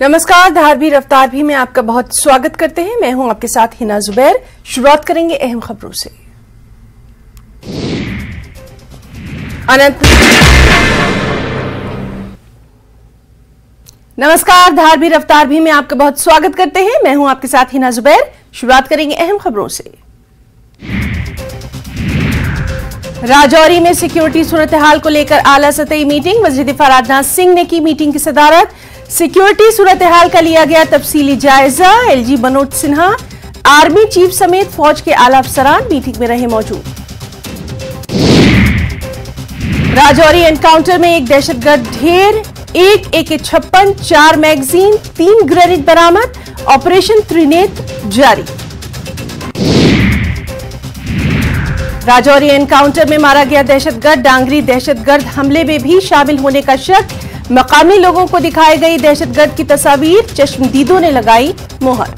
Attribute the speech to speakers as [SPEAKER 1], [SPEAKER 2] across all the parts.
[SPEAKER 1] नमस्कार, धारवी रफ्तार भी में आपका बहुत स्वागत करते हैं। मैं हूं आपके साथ हिना जुबैर। शुरुआत करेंगे अहम खबरों से। नमस्कार, धारवी रफ्तार भी में आपका बहुत स्वागत करते हैं। मैं हूं आपके साथ हिना जुबैर। शुरुआत करेंगे अहम खबरों से। राजौरी में सिक्योरिटी सूरत हाल को लेकर आला सतही मीटिंग। वज़ीर दिफा राजनाथ सिंह ने की मीटिंग की सदारत। सिक्योरिटी सूरत हाल का लिया गया तफसीली जायजा। LG Manoj Sinha, army chief समेत फौज के आला अफसरान मीटिंग में रहे मौजूद। राजौरी एनकाउंटर में एक दहशतगर्द ढेर, एक AK-56, 4 मैगजीन, 3 ग्रेनेड बरामद। ऑपरेशन त्रिनेत्र जारी। राजौरी एनकाउंटर में मारा गया दहशतगर्द डांगरी दहशतगर्द हमले में भी शामिल होने का शक। मकामी लोगों को दिखाई गई दहशतगर्द की तस्वीर, चश्मदीदों ने लगाई मोहर।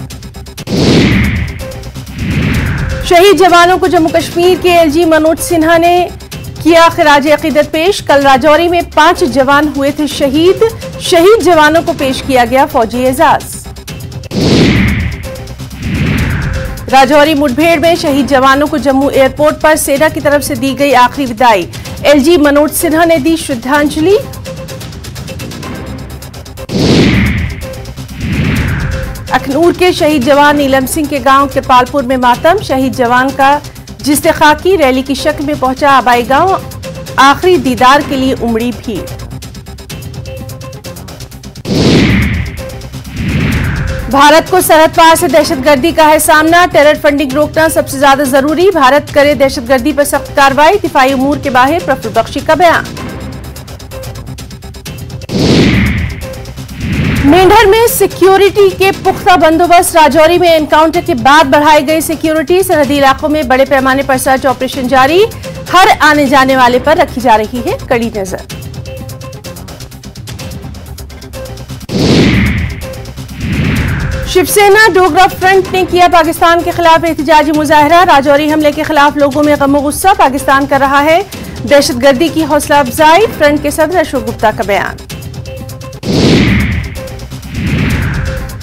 [SPEAKER 1] शहीद जवानों को जम्मू कश्मीर के एलजी मनोज सिन्हा ने किया खिराज अकीदत पेश। कल राजौरी में 5 जवान हुए थे शहीद। शहीद जवानों को पेश किया गया फौजी एजाज। राजौरी मुठभेड़ में शहीद जवानों को जम्मू एयरपोर्ट पर सेना की तरफ से दी गई आखिरी विदाई। एलजी मनोज सिन्हा ने दी श्रद्धांजलि। अखनूर के शहीद जवान नीलम सिंह के गांव कृपालपुर में मातम। शहीद जवान का जिस्ते खाकी रैली की शक्ल में पहुंचा आबाई गांव। आखिरी दीदार के लिए उमड़ी भीड़। भारत को सरहद पार से दहशतगर्दी का है सामना। टेरर फंडिंग रोकना सबसे ज्यादा जरूरी। भारत करे दहशतगर्दी पर सख्त कार्रवाई। दिफाई उमूर के बाहर प्रफुल्ल बख्शी का बयान। मेंढर में सिक्योरिटी के पुख्ता बंदोबस्त। राजौरी में एनकाउंटर के बाद बढ़ाई गई सिक्योरिटी। सरहदी इलाकों में बड़े पैमाने पर सर्च ऑपरेशन जारी। हर आने जाने वाले पर रखी जा रही है कड़ी नजर। शिवसेना डोगरा फ्रंट ने किया पाकिस्तान के खिलाफ एहतजाजी मुजाहरा। राजौरी हमले के खिलाफ लोगों में गम और गुस्सा। पाकिस्तान कर रहा है दहशतगर्दी की हौसला अफजाई। फ्रंट के सदर अशोक गुप्ता का बयान।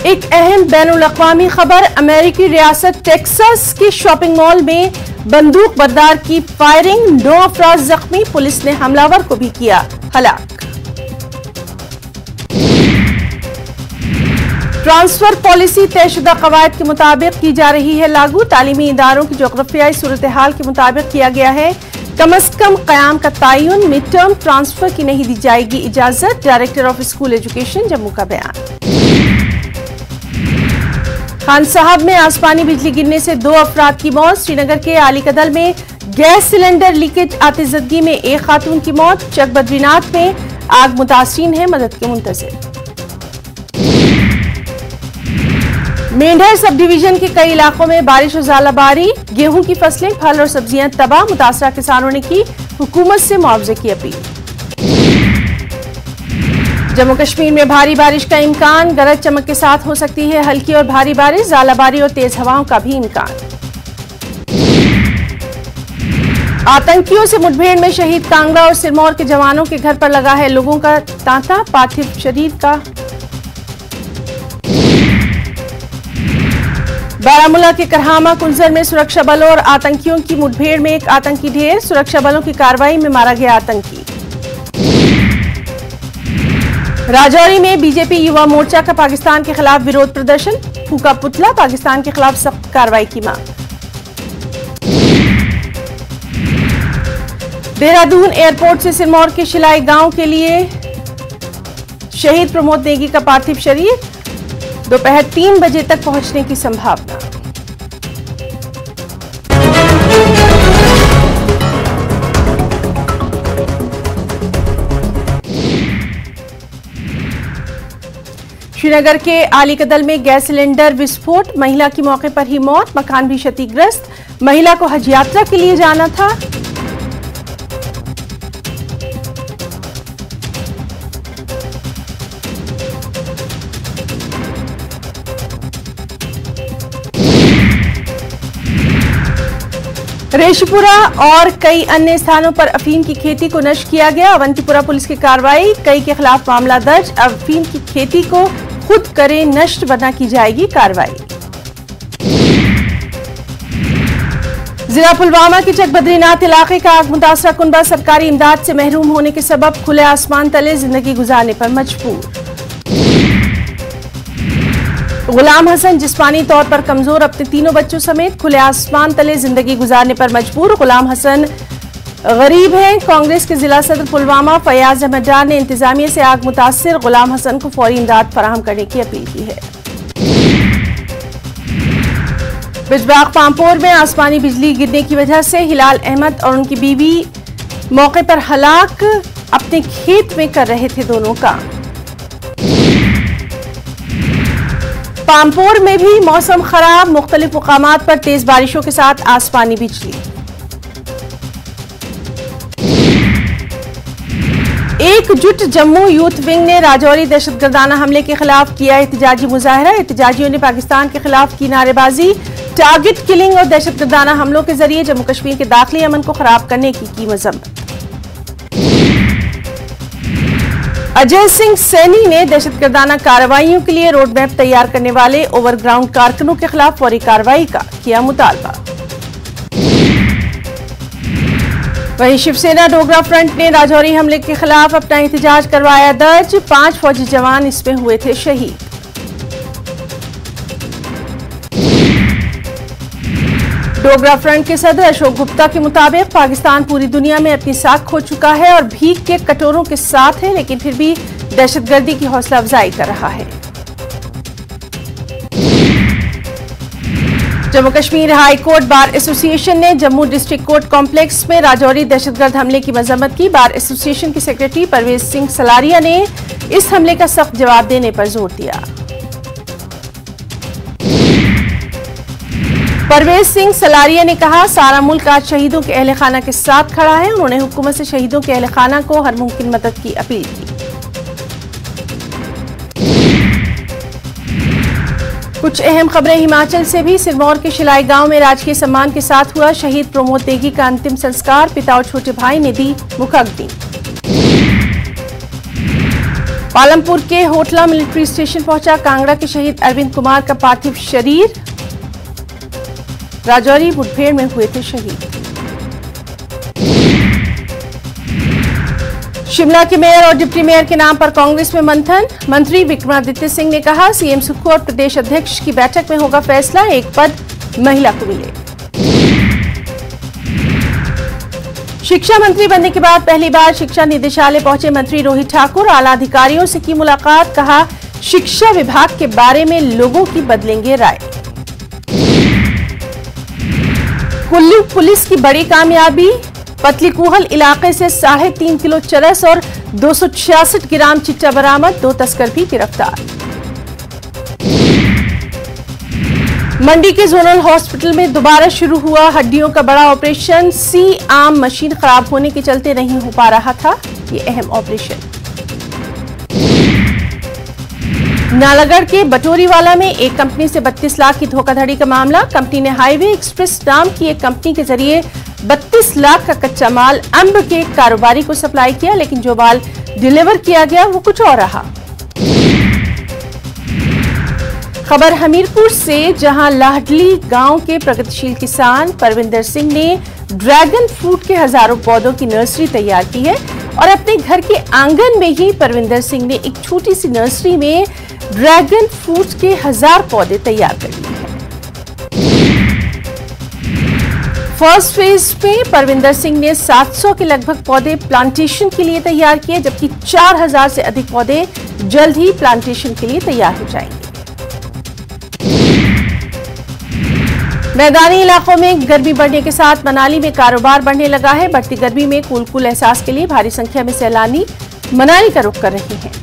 [SPEAKER 1] एक अहम बैनुल-अक़वामी खबर। अमेरिकी रियासत टेक्सास के शॉपिंग मॉल में बंदूक बरदार की फायरिंग। 9 अफराद जख्मी। पुलिस ने हमलावर को भी किया हलाक। ट्रांसफर पॉलिसी तयशुदा कवायद के मुताबिक की जा रही है लागू। तालीमी इदारों की जोग्राफियाई सूरत हाल के मुताबिक किया गया है कम अज कम क़याम का तयन। मिड टर्म ट्रांसफर की नहीं दी जाएगी इजाजत। Director of school education Jammu का बयान। खान साहब में आसमानी बिजली गिरने से 2 अफराद की मौत। श्रीनगर के आली कदल में गैस सिलेंडर लीकेज आतिशबाजी में एक खातून की मौत। चक बद्रीनाथ में आग मुतासिरीन है मदद के मुंतज़िर। मेंढर सब डिवीजन के कई इलाकों में बारिश और ज़ालाबारी। गेहूं की फसलें, फल और सब्जियां तबाह। मुतासरा किसानों ने की हुकूमत से मुआवजे की अपील। जम्मू कश्मीर में भारी बारिश का इम्कान। गरज चमक के साथ हो सकती है हल्की और भारी बारिश। ज़ालाबारी और तेज हवाओं का भी इम्कान। आतंकियों से मुठभेड़ में शहीद कांगड़ा और सिरमौर के जवानों के घर पर लगा है लोगों का तांता। पार्थिव शरीर का बारामूला के करहामा कुंजर में सुरक्षा बलों और आतंकियों की मुठभेड़ में एक आतंकी ढेर। सुरक्षा बलों की कार्रवाई में मारा गया आतंकी। राजौरी में बीजेपी युवा मोर्चा का पाकिस्तान के खिलाफ विरोध प्रदर्शन। फूका पुतला। पाकिस्तान के खिलाफ सख्त कार्रवाई की मांग। देहरादून एयरपोर्ट से सिरमौर के शिलाई गांव के लिए शहीद प्रमोद नेगी का पार्थिव शरीर। दोपहर 3 बजे तक पहुंचने की संभावना। श्रीनगर के आली कदल में गैस सिलेंडर विस्फोट। महिला की मौके पर ही मौत। मकान भी क्षतिग्रस्त। महिला को हज यात्रा के लिए जाना था। रेशपुरा और कई अन्य स्थानों पर अफीम की खेती को नष्ट किया गया। अवंतीपुरा पुलिस की कार्रवाई। कई के खिलाफ मामला दर्ज। अफीम की खेती को खुद करे नष्ट बना की जाएगी कार्रवाई। जिला पुलवामा के चक बद्रीनाथ इलाके का आग मुतासरा कुनबा सरकारी इमदाद से महरूम होने के सबब खुले आसमान तले जिंदगी गुजारने पर मजबूर। गुलाम हसन जिस्मानी तौर पर कमजोर अपने तीनों बच्चों समेत खुले आसमान तले जिंदगी गुजारने पर मजबूर। गुलाम हसन गरीब हैं। कांग्रेस के जिला सदर पुलवामा फयाज अहमद डार ने इंतजामिया से आग मुतासिर गुलाम हसन को फौरी इमदाद फराहम करने की अपील की है। बिजबाग पामपोर में आसमानी बिजली गिरने की वजह से हिलाल अहमद और उनकी बीवी मौके पर हलाक, अपने खेत में कर रहे थे दोनों काम। पामपोर में भी मौसम खराब, मुख्तलिफ मुकामात पर तेज बारिशों के साथ आसमानी बिजली। एकजुट जम्मू यूथ विंग ने राजौरी दहशतगर्दाना हमले के खिलाफ किया एहतजाजी मुजाहरा। एहतजाजियों ने पाकिस्तान के खिलाफ की नारेबाजी। टारगेट किलिंग और दहशतगर्दाना हमलों के जरिए जम्मू कश्मीर के दाखिली अमन को खराब करने की मजम्मत। अजय सिंह सैनी ने दहशतगर्दाना कार्रवाइयों के लिए रोड मैप तैयार करने वाले ओवरग्राउंड कारकुनों के खिलाफ फौरी कार्रवाई का किया मुतालबा। वहीं शिवसेना डोगरा फ्रंट ने राजौरी हमले के खिलाफ अपना एहतजाज करवाया दर्ज। 5 फौजी जवान इसमें हुए थे शहीद। डोगरा फ्रंट के सदर अशोक गुप्ता के मुताबिक पाकिस्तान पूरी दुनिया में अपनी साख खो चुका है और भीख के कटोरों के साथ है, लेकिन फिर भी दहशतगर्दी की हौसला अफजाई कर रहा है। Jammu Kashmir high court bar association ने जम्मू डिस्ट्रिक्ट कोर्ट कॉम्प्लेक्स में राजौरी दहशतगर्द हमले की मजम्मत की। बार एसोसिएशन के सेक्रेटरी परवेज सिंह सलारिया ने इस हमले का सख्त जवाब देने पर जोर दिया। परवेज सिंह सलारिया ने कहा, सारा मुल्क आज शहीदों के अहले खाना के साथ खड़ा है। उन्होंने हुकूमत से शहीदों के अहले खाना को हर मुमकिन मदद की अपील की। कुछ अहम खबरें हिमाचल से भी। सिरमौर के शिलाई गांव में राजकीय सम्मान के साथ हुआ शहीद प्रमोद नेगी का अंतिम संस्कार। पिता और छोटे भाई ने दी मुखाग्नि। पालमपुर के होटला मिलिट्री स्टेशन पहुंचा कांगड़ा के शहीद अरविंद कुमार का पार्थिव शरीर। राजौरी मुठभेड़ में हुए थे शहीद। शिमला के मेयर और डिप्टी मेयर के नाम पर कांग्रेस में मंथन। मंत्री विक्रमादित्य सिंह ने कहा, सीएम सुक्खू और प्रदेश अध्यक्ष की बैठक में होगा फैसला, एक पद महिला को मिले। शिक्षा मंत्री बनने के बाद पहली बार शिक्षा निदेशालय पहुंचे मंत्री रोहित ठाकुर। आला अधिकारियों से की मुलाकात, कहा शिक्षा विभाग के बारे में लोगों की बदलेंगे राय। कुल्लू पुलिस की बड़ी कामयाबी, पतलीकूहल इलाके से 3.5 किलो चरस और 266 ग्राम चिट्टा बरामद। 2 तस्कर भी गिरफ्तार। मंडी के जोनल हॉस्पिटल में दोबारा शुरू हुआ हड्डियों का बड़ा ऑपरेशन। सी आर्म मशीन खराब होने के चलते नहीं हो पा रहा था ये अहम ऑपरेशन। नालागढ़ के बटोरीवाला में एक कंपनी से 32 लाख की धोखाधड़ी का मामला। कंपनी ने हाईवे एक्सप्रेस नाम की एक कंपनी के जरिए 32 लाख का कच्चा माल अंब के कारोबारी को सप्लाई किया, लेकिन जो माल डिलीवर किया गया वो कुछ और रहा। खबर हमीरपुर से, जहां लाडली गांव के प्रगतिशील किसान परविंदर सिंह ने ड्रैगन फ्रूट के हजारों पौधों की नर्सरी तैयार की है और अपने घर के आंगन में ही परविंदर सिंह ने एक छोटी सी नर्सरी में ड्रैगन फ्रूट के 1000 पौधे तैयार कर लिए हैं। फर्स्ट फेज में परविंदर सिंह ने 700 के लगभग पौधे प्लांटेशन के लिए तैयार किए, जबकि 4000 से अधिक पौधे जल्द ही प्लांटेशन के लिए तैयार हो जाएंगे। मैदानी इलाकों में गर्मी बढ़ने के साथ मनाली में कारोबार बढ़ने लगा है। बढ़ती गर्मी में कूल एहसास के लिए भारी संख्या में सैलानी मनाली का रुख कर रहे हैं।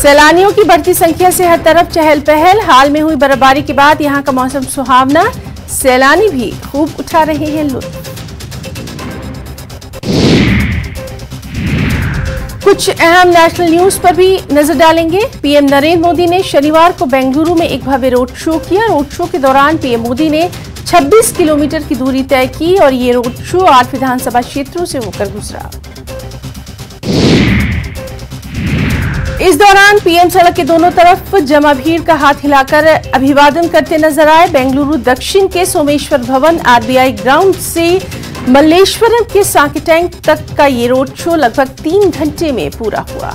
[SPEAKER 1] सैलानियों की बढ़ती संख्या से हर तरफ चहल पहल। हाल में हुई बर्फबारी के बाद यहां का मौसम सुहावना, सैलानी भी खूब उठा रहे हैं लुत्फ। कुछ अहम नेशनल न्यूज पर भी नजर डालेंगे। पीएम नरेंद्र मोदी ने शनिवार को बेंगलुरु में एक भव्य रोड शो किया। रोड शो के दौरान पीएम मोदी ने 26 किलोमीटर की दूरी तय की और ये रोड शो 8 विधानसभा क्षेत्रों से होकर गुजरा। इस दौरान पीएम सड़क के दोनों तरफ जमा भीड़ का हाथ हिलाकर अभिवादन करते नजर आए। बेंगलुरु दक्षिण के सोमेश्वर भवन आरबीआई ग्राउंड से मल्लेश्वरम के साकी टैंक तक का ये रोड शो लगभग 3 घंटे में पूरा हुआ।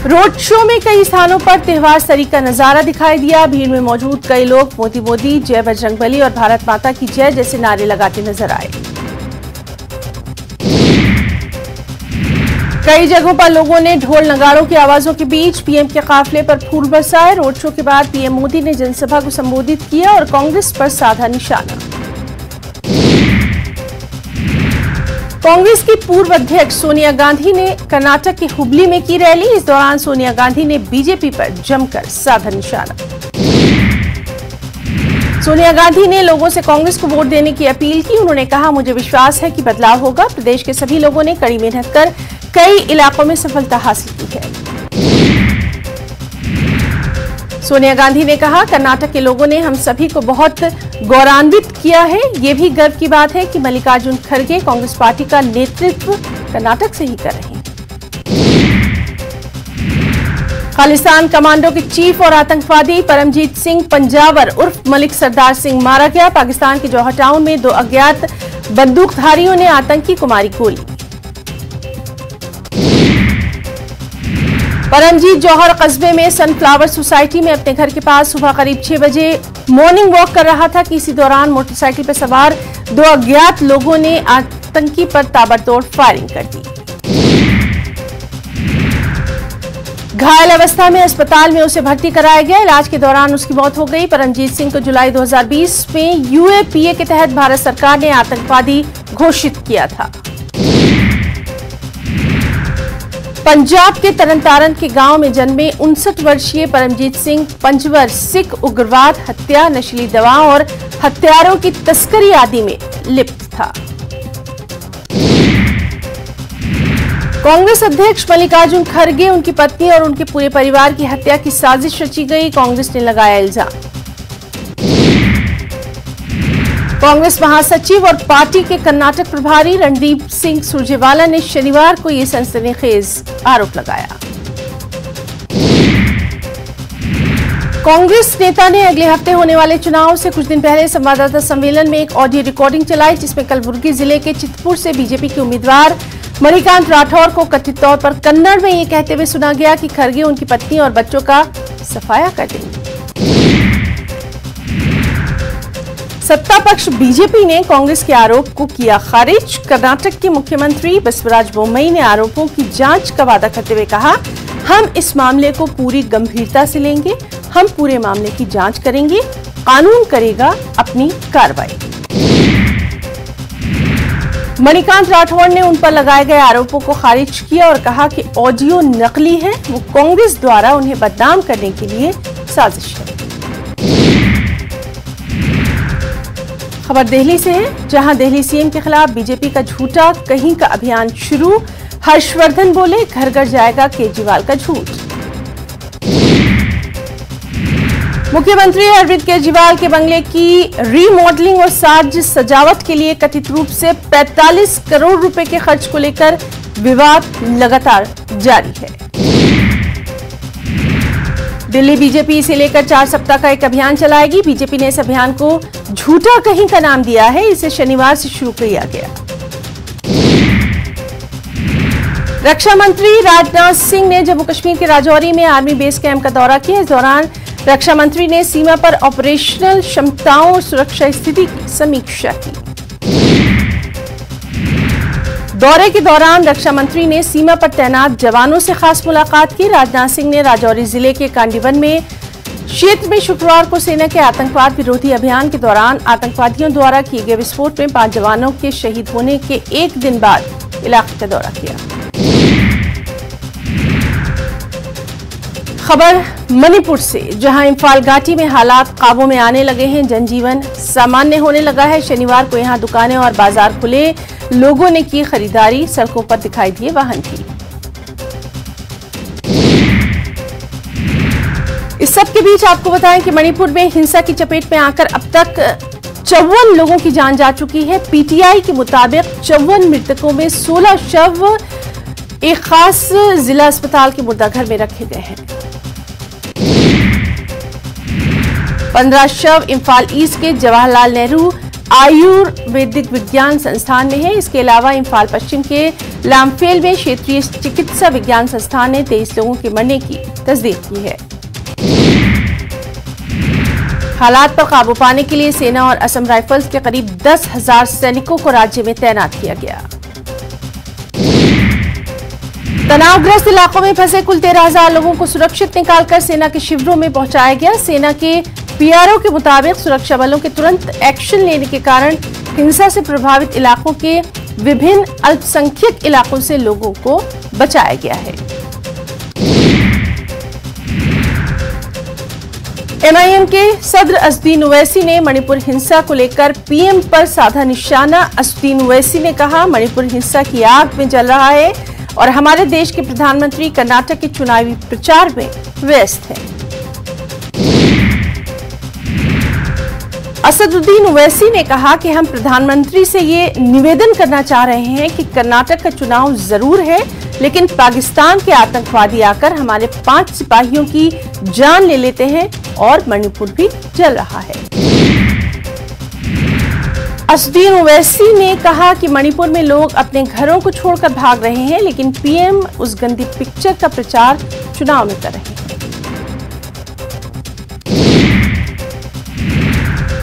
[SPEAKER 1] रोड शो में कई स्थानों पर त्योहार सरी का नजारा दिखाई दिया। भीड़ में मौजूद कई लोग मोदी मोदी, जय बजरंगबली और भारत माता की जय जैसे नारे लगाते नजर आए। कई जगहों पर लोगों ने ढोल नगाड़ों की आवाजों के बीच पीएम के काफिले पर फूल बरसाए। रोड शो के बाद पीएम मोदी ने जनसभा को संबोधित किया और कांग्रेस पर साधा निशाना। कांग्रेस की पूर्व अध्यक्ष सोनिया गांधी ने कर्नाटक के हुबली में की रैली। इस दौरान सोनिया गांधी ने बीजेपी पर जमकर साधा निशाना। सोनिया गांधी ने लोगों से कांग्रेस को वोट देने की अपील की। उन्होंने कहा, मुझे विश्वास है कि बदलाव होगा। प्रदेश के सभी लोगों ने कड़ी मेहनत कर कई इलाकों में सफलता हासिल की है। सोनिया गांधी ने कहा, कर्नाटक के लोगों ने हम सभी को बहुत गौरवान्वित किया है। ये भी गर्व की बात है कि मल्लिकार्जुन खड़गे कांग्रेस पार्टी का नेतृत्व कर्नाटक से ही कर रहे हैं। खालिस्तान कमांडो के चीफ और आतंकवादी परमजीत सिंह पंजावर उर्फ मलिक सरदार सिंह मारा गया। पाकिस्तान के जौहर टाउन में 2 अज्ञात बंदूकधारियों ने आतंकी को मारी गोली। परमजीत जौहर कस्बे में सनफ्लावर सोसाइटी में अपने घर के पास सुबह करीब 6 बजे मॉर्निंग वॉक कर रहा था कि इसी दौरान मोटरसाइकिल पर सवार 2 अज्ञात लोगों ने आतंकी पर ताबड़तोड़ फायरिंग कर दी। घायल अवस्था में अस्पताल में उसे भर्ती कराया गया। इलाज के दौरान उसकी मौत हो गई। परमजीत सिंह को जुलाई 2020 में यूएपीए के तहत भारत सरकार ने आतंकवादी घोषित किया था। पंजाब के तरनतारन के गांव में जन्मे 59 वर्षीय परमजीत सिंह पंजवर सिख उग्रवाद, हत्या, नशीली दवाओं और हथियारों की तस्करी आदि में लिप्त था। कांग्रेस अध्यक्ष मल्लिकार्जुन खड़गे, उनकी पत्नी और उनके पूरे परिवार की हत्या की साजिश रची गई। कांग्रेस ने लगाया इल्जाम। कांग्रेस महासचिव और पार्टी के कर्नाटक प्रभारी रणदीप सिंह सुरजेवाला ने शनिवार को यह सनसनीखेज आरोप लगाया। कांग्रेस नेता ने अगले हफ्ते होने वाले चुनाव से कुछ दिन पहले संवाददाता सम्मेलन में एक ऑडियो रिकॉर्डिंग चलाई, जिसमें कलबुर्गी जिले के चितपुर से बीजेपी के उम्मीदवार मणिकांत राठौर को कथित तौर पर कन्नड़ में यह कहते हुए सुना गया कि खड़गे उनकी पत्नी और बच्चों का सफाया कर देंगे। सत्ता पक्ष बीजेपी ने कांग्रेस के आरोप को किया खारिज। कर्नाटक के मुख्यमंत्री बसवराज बोम्मई ने आरोपों की जांच का वादा करते हुए कहा, हम इस मामले को पूरी गंभीरता से लेंगे, हम पूरे मामले की जांच करेंगे, कानून करेगा अपनी कार्रवाई। मणिकांत राठौर ने उन पर लगाए गए आरोपों को खारिज किया और कहा कि ऑडियो नकली है, वो कांग्रेस द्वारा उन्हें बदनाम करने के लिए साजिश है। खबर दिल्ली से है, जहां दिल्ली सीएम के खिलाफ बीजेपी का झूठा कहीं का अभियान शुरू। हर्षवर्धन बोले, घर घर जाएगा केजरीवाल का झूठ। मुख्यमंत्री अरविंद केजरीवाल के बंगले की रीमॉडलिंग और साज सजावट के लिए कथित रूप से 45 करोड़ रुपए के खर्च को लेकर विवाद लगातार जारी है। दिल्ली बीजेपी इसे लेकर 4 सप्ताह का एक अभियान चलाएगी। बीजेपी ने इस अभियान को झूठा कहीं का नाम दिया है। इसे शनिवार से शुरू किया गया। रक्षा मंत्री राजनाथ सिंह ने जम्मू कश्मीर के राजौरी में आर्मी बेस कैंप का दौरा किया। इस दौरान रक्षा मंत्री ने सीमा पर ऑपरेशनल क्षमताओं और सुरक्षा स्थिति की समीक्षा की। दौरे के दौरान रक्षा मंत्री ने सीमा पर तैनात जवानों से खास मुलाकात की। राजनाथ सिंह ने राजौरी जिले के कांडीवन में क्षेत्र में शुक्रवार को सेना के आतंकवाद विरोधी अभियान के दौरान आतंकवादियों द्वारा किए गए विस्फोट में 5 जवानों के शहीद होने के एक दिन बाद इलाके का दौरा किया। खबर मणिपुर से, जहां इम्फाल घाटी में हालात काबू में आने लगे हैं, जनजीवन सामान्य होने लगा है। शनिवार को यहां दुकानें और बाजार खुले, लोगों ने की खरीदारी, सड़कों पर दिखाई दिए वाहन भी। इस सब के बीच आपको बताएं कि मणिपुर में हिंसा की चपेट में आकर अब तक 54 लोगों की जान जा चुकी है। पीटीआई के मुताबिक 54 मृतकों में 16 शव एक खास जिला अस्पताल के मुर्दाघर में रखे गए हैं। 15 शव इम्फाल ईस्ट के जवाहरलाल नेहरू आयुर्वेदिक विज्ञान संस्थान में है। इसके अलावा इम्फाल पश्चिम के लामफेल में क्षेत्रीय चिकित्सा विज्ञान संस्थान ने 23 लोगों के मरने की तस्दीक की है। हालात पर काबू पाने के लिए सेना और असम राइफल्स के करीब 10,000 सैनिकों को राज्य में तैनात किया गया। तनावग्रस्त इलाकों में फंसे कुल 13,000 लोगों को सुरक्षित निकालकर सेना के शिविरों में पहुंचाया गया। सेना के पीआरओ के मुताबिक सुरक्षा बलों के तुरंत एक्शन लेने के कारण हिंसा से प्रभावित इलाकों के विभिन्न अल्पसंख्यक इलाकों से लोगों को बचाया गया है। एमआईएम के सदर असदुद्दीन ओवैसी ने मणिपुर हिंसा को लेकर पीएम पर साधा निशाना। असदुद्दीन ओवैसी ने कहा, मणिपुर हिंसा की आग में जल रहा है और हमारे देश के प्रधानमंत्री कर्नाटक के चुनावी प्रचार में व्यस्त हैं। असदुद्दीन ओवैसी ने कहा कि हम प्रधानमंत्री से ये निवेदन करना चाह रहे हैं कि कर्नाटक का चुनाव जरूर है, लेकिन पाकिस्तान के आतंकवादी आकर हमारे 5 सिपाहियों की जान ले लेते हैं और मणिपुर भी जल रहा है। असदुद्दीन ओवैसी ने कहा कि मणिपुर में लोग अपने घरों को छोड़कर भाग रहे हैं, लेकिन पीएम उस गंदी पिक्चर का प्रचार चुनाव में कर रहे हैं।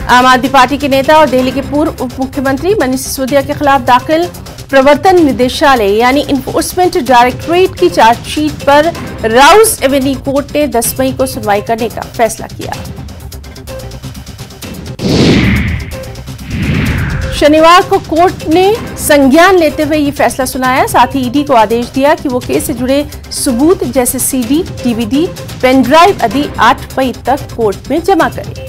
[SPEAKER 1] आम आदमी पार्टी के नेता और दिल्ली के पूर्व उप मुख्यमंत्री मनीष सिसोदिया के खिलाफ दाखिल प्रवर्तन निदेशालय यानी इन्फोर्समेंट डायरेक्टरेट की चार्जशीट पर राउस एवेन्यू कोर्ट ने 10 मई को सुनवाई करने का फैसला किया। शनिवार को कोर्ट ने संज्ञान लेते हुए ये फैसला सुनाया। साथ ही ईडी को आदेश दिया कि वो केस से जुड़े सबूत जैसे सीडी, डीवीडी, पेन ड्राइव आदि 8 मई तक कोर्ट में जमा करे।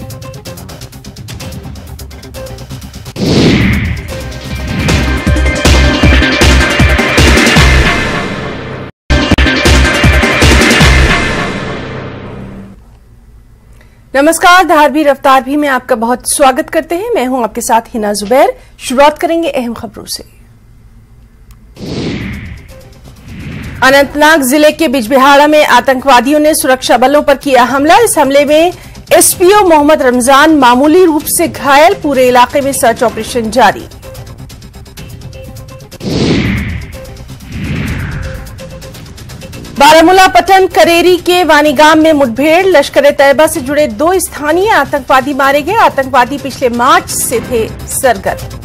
[SPEAKER 1] नमस्कार, धारवी रफ्तार भी में आपका बहुत स्वागत करते हैं। मैं हूं आपके साथ हिना जुबैर। शुरुआत करेंगे अहम खबरों से। अनंतनाग जिले के बिजबिहाड़ा में आतंकवादियों ने सुरक्षा बलों पर किया हमला। इस हमले में एसपीओ मोहम्मद रमजान मामूली रूप से घायल। पूरे इलाके में सर्च ऑपरेशन जारी। बारामूला पटन करेरी के वानीगाम में मुठभेड़। लश्कर-ए-तैयबा से जुड़े 2 स्थानीय आतंकवादी मारे गए। आतंकवादी पिछले मार्च से थे सरगर्म।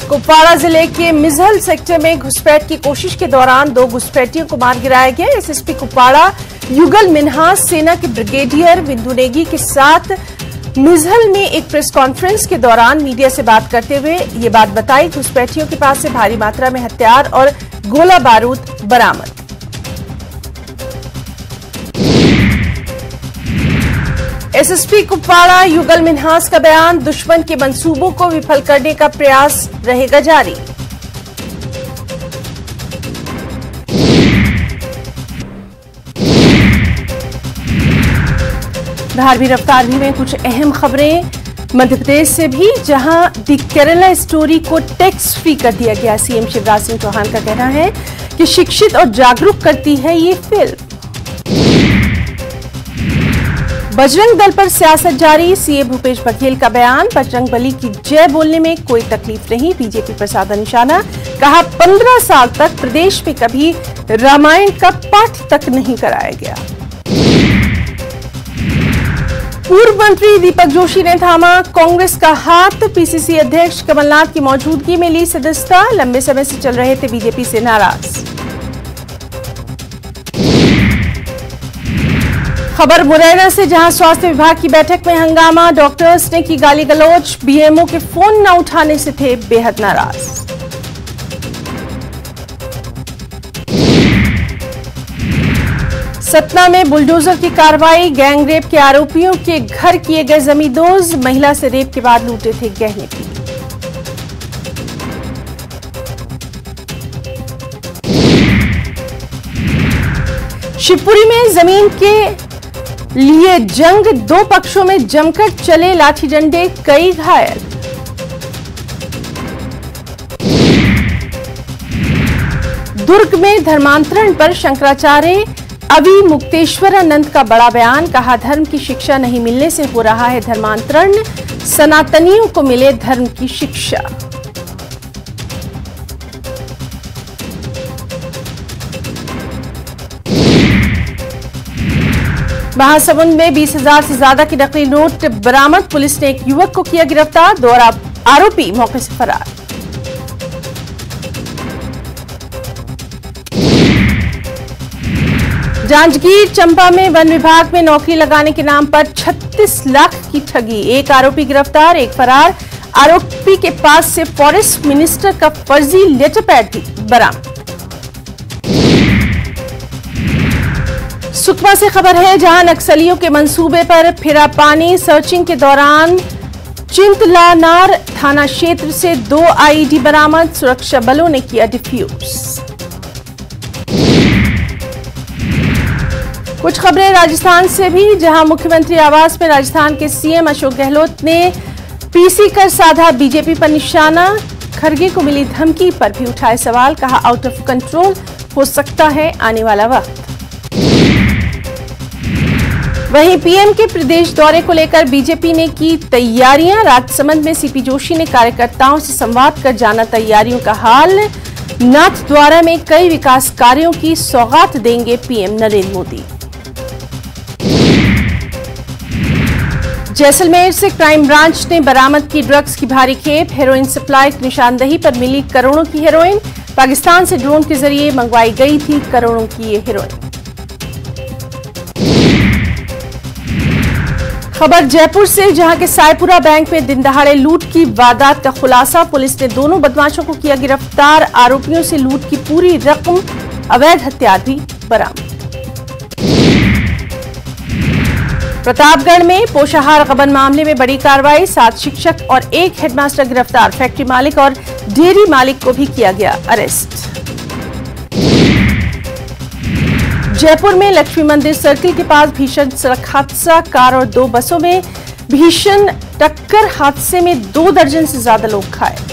[SPEAKER 1] कुपवाड़ा जिले के मिजहल सेक्टर में घुसपैठ की कोशिश के दौरान 2 घुसपैठियों को मार गिराया गया। एसएसपी कुपवाड़ा युगल मिन्हास सेना के ब्रिगेडियर बिंदु नेगी के साथ मिजहल में एक प्रेस कॉन्फ्रेंस के दौरान मीडिया से बात करते हुए ये बात बताई। घुसपैठियों के पास से भारी मात्रा में हथियार और गोला बारूद बरामद। एसएसपी कुपवाड़ा युगल मिन्हास का बयान, दुश्मन के मंसूबों को विफल करने का प्रयास रहेगा जारी। धारवी रफ्तार भी में कुछ अहम खबरें मध्य प्रदेश से भी, जहां दी केरला स्टोरी को टैक्स फ्री कर दिया गया। सीएम शिवराज सिंह चौहान का कहना है कि शिक्षित और जागरूक करती है ये फिल्म। बजरंग दल पर सियासत जारी। सीएम भूपेश बघेल का बयान, बजरंग बली की जय बोलने में कोई तकलीफ नहीं। बीजेपी पर साधा निशाना, कहा 15 साल तक प्रदेश में कभी रामायण का पाठ तक नहीं कराया गया। पूर्व मंत्री दीपक जोशी ने थामा कांग्रेस का हाथ। पीसीसी अध्यक्ष कमलनाथ की मौजूदगी में ली सदस्यता। लंबे समय से चल रहे थे बीजेपी से नाराज। खबर मुरैना से, जहां स्वास्थ्य विभाग की बैठक में हंगामा। डॉक्टर्स ने की गाली गलौज। बीएमओ के फोन न उठाने से थे बेहद नाराज। सतना में बुलडोजर की कार्रवाई। गैंग रेप के आरोपियों के घर किए गए जमींदोज। महिला से रेप के बाद लूटे थे गहने भी। शिवपुरी में जमीन के लिए जंग, 2 पक्षों में जमकर चले लाठी डंडे, कई घायल। दुर्ग में धर्मांतरण पर शंकराचार्य अविमुक्तेश्वरानंद का बड़ा बयान। कहा, धर्म की शिक्षा नहीं मिलने से हो रहा है धर्मांतरण, सनातनियों को मिले धर्म की शिक्षा। महासमुंद में 20,000 से ज्यादा की नकली नोट बरामद। पुलिस ने एक युवक को किया गिरफ्तार, 2 आरोपी मौके से फरार। जांजगीर चंपा में वन विभाग में नौकरी लगाने के नाम पर 36 लाख की ठगी, 1 आरोपी गिरफ्तार, 1 फरार। आरोपी के पास से फॉरेस्ट मिनिस्टर का फर्जी लेटर पैड भी बरामद। सुकमा से खबर है, जहां नक्सलियों के मंसूबे पर फिरा पानी। सर्चिंग के दौरान चिंतलानार थाना क्षेत्र से 2 आईईडी बरामद, सुरक्षा बलों ने किया डिफ्यूज। कुछ खबरें राजस्थान से भी, जहां मुख्यमंत्री आवास में राजस्थान के सीएम अशोक गहलोत ने पीसी कर साधा बीजेपी पर निशाना। खरगे को मिली धमकी पर भी उठाए सवाल। कहा, आउट ऑफ कंट्रोल हो सकता है आने वाला वक्त। वहीं पीएम के प्रदेश दौरे को लेकर बीजेपी ने की तैयारियां। राजसमंद में सीपी जोशी ने कार्यकर्ताओं से संवाद कर जाना तैयारियों का हाल। नाथद्वारा में कई विकास कार्यों की सौगात देंगे पीएम नरेंद्र मोदी। जैसलमेर से क्राइम ब्रांच ने बरामद की ड्रग्स की भारी खेप। हेरोइन सप्लाई की निशानदेही पर मिली करोड़ों की हेरोइन। पाकिस्तान से ड्रोन के जरिए मंगवाई गई थी करोड़ों की ये हेरोइन। खबर जयपुर से, जहां के सायपुरा बैंक में दिन दहाड़े लूट की वारदात का खुलासा। पुलिस ने दोनों बदमाशों को किया गिरफ्तार। आरोपियों से लूट की पूरी रकम, अवैध हथियार भी बरामद। प्रतापगढ़ में पोषाहार गबन मामले में बड़ी कार्रवाई। 7 शिक्षक और 1 हेडमास्टर गिरफ्तार। फैक्ट्री मालिक और डेयरी मालिक को भी किया गया अरेस्ट। जयपुर में लक्ष्मी मंदिर सर्किल के पास भीषण सड़क हादसा। कार और 2 बसों में भीषण टक्कर। हादसे में 2 दर्जन से ज्यादा लोग घायल।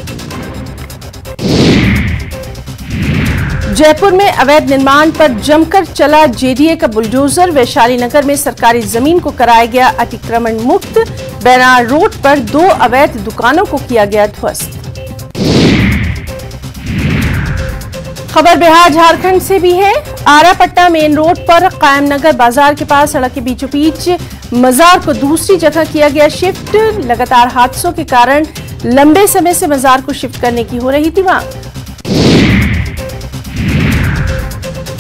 [SPEAKER 1] जयपुर में अवैध निर्माण पर जमकर चला जेडीए का बुलडोजर। वैशाली नगर में सरकारी जमीन को कराया गया अतिक्रमण मुक्त। बैरार रोड पर 2 अवैध दुकानों को किया गया ध्वस्त। खबर बिहार झारखंड से भी है। आरापट्टा मेन रोड पर कायमनगर बाजार के पास सड़क के बीचों बीच मजार को दूसरी जगह किया गया शिफ्ट। लगातार हादसों के कारण लंबे समय से मजार को शिफ्ट करने की हो रही थी मांग।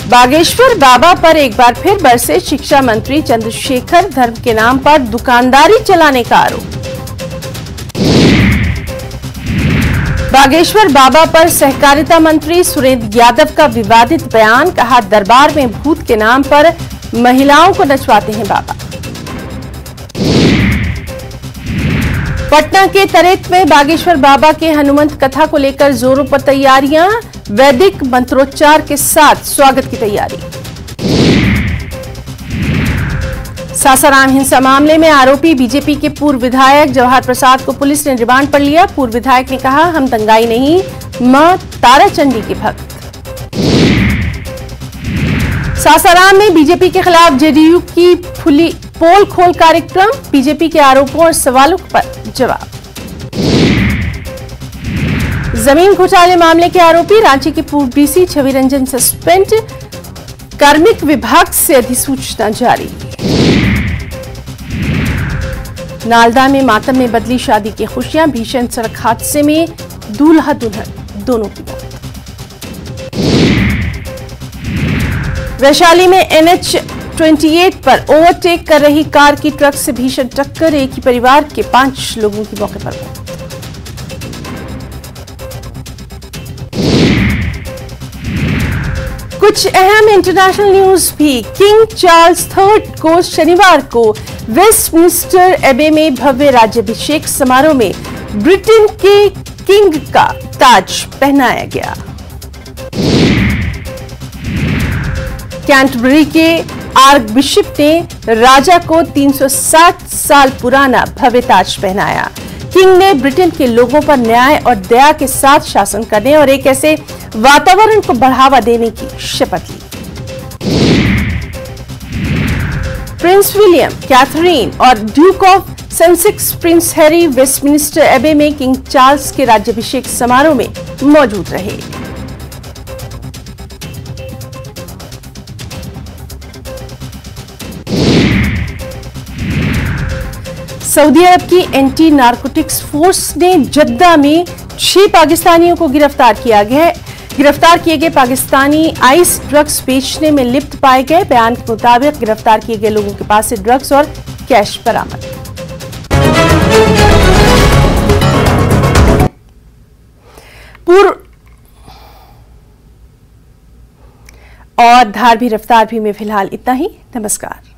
[SPEAKER 1] बागेश्वर बाबा पर एक बार फिर बरसे शिक्षा मंत्री चंद्रशेखर। धर्म के नाम पर दुकानदारी चलाने का आरोप। बागेश्वर बाबा पर सहकारिता मंत्री सुरेंद्र यादव का विवादित बयान। कहा, दरबार में भूत के नाम पर महिलाओं को नचवाते हैं बाबा। पटना के तरेत में बागेश्वर बाबा के हनुमंत कथा को लेकर जोरों पर तैयारियां। वैदिक मंत्रोच्चार के साथ स्वागत की तैयारी। सासाराम हिंसा मामले में आरोपी बीजेपी के पूर्व विधायक जवाहर प्रसाद को पुलिस ने रिमांड पर लिया। पूर्व विधायक ने कहा, हम दंगाई नहीं, मां ताराचंडी के भक्त। सासाराम में बीजेपी के खिलाफ जेडीयू की खुली पोल खोल कार्यक्रम। बीजेपी के आरोपों और सवालों पर जवाब। जमीन घोटाले मामले के आरोपी रांची के पूर्व डीसी छवि रंजन सस्पेंड। कार्मिक विभाग से अधिसूचना जारी। नालदा में मातम में बदली शादी की खुशियां। भीषण सड़क हादसे में दूल्हा दुल्हन दोनों की मौत। वैशाली में NH-28 पर ओवरटेक कर रही कार की ट्रक से भीषण टक्कर। एक ही परिवार के 5 लोगों की मौके पर मौत। कुछ अहम इंटरनेशनल न्यूज भी। किंग चार्ल्स III को शनिवार को वेस्टमिंस्टर एबे में भव्य राज्याभिषेक समारोह में ब्रिटेन के किंग का ताज पहनाया गया। कैंटरबरी के आर्कबिशप ने राजा को 360 साल पुराना भव्य ताज पहनाया। किंग ने ब्रिटेन के लोगों पर न्याय और दया के साथ शासन करने और एक ऐसे वातावरण को बढ़ावा देने की शपथ ली। प्रिंस विलियम, कैथरीन और duke of Sussex prince Harry Westminster Abbey में किंग चार्ल्स के राज्याभिषेक समारोह में मौजूद रहे। सऊदी अरब की एंटी नारकोटिक्स फोर्स ने जद्दा में 6 पाकिस्तानियों को गिरफ्तार किया गया है। गिरफ्तार किए गए पाकिस्तानी आइस ड्रग्स बेचने में लिप्त पाए गए। बयान के मुताबिक गिरफ्तार किए गए लोगों के पास से ड्रग्स और कैश बरामद। और धार भी रफ्तार भी में फिलहाल इतना ही। नमस्कार।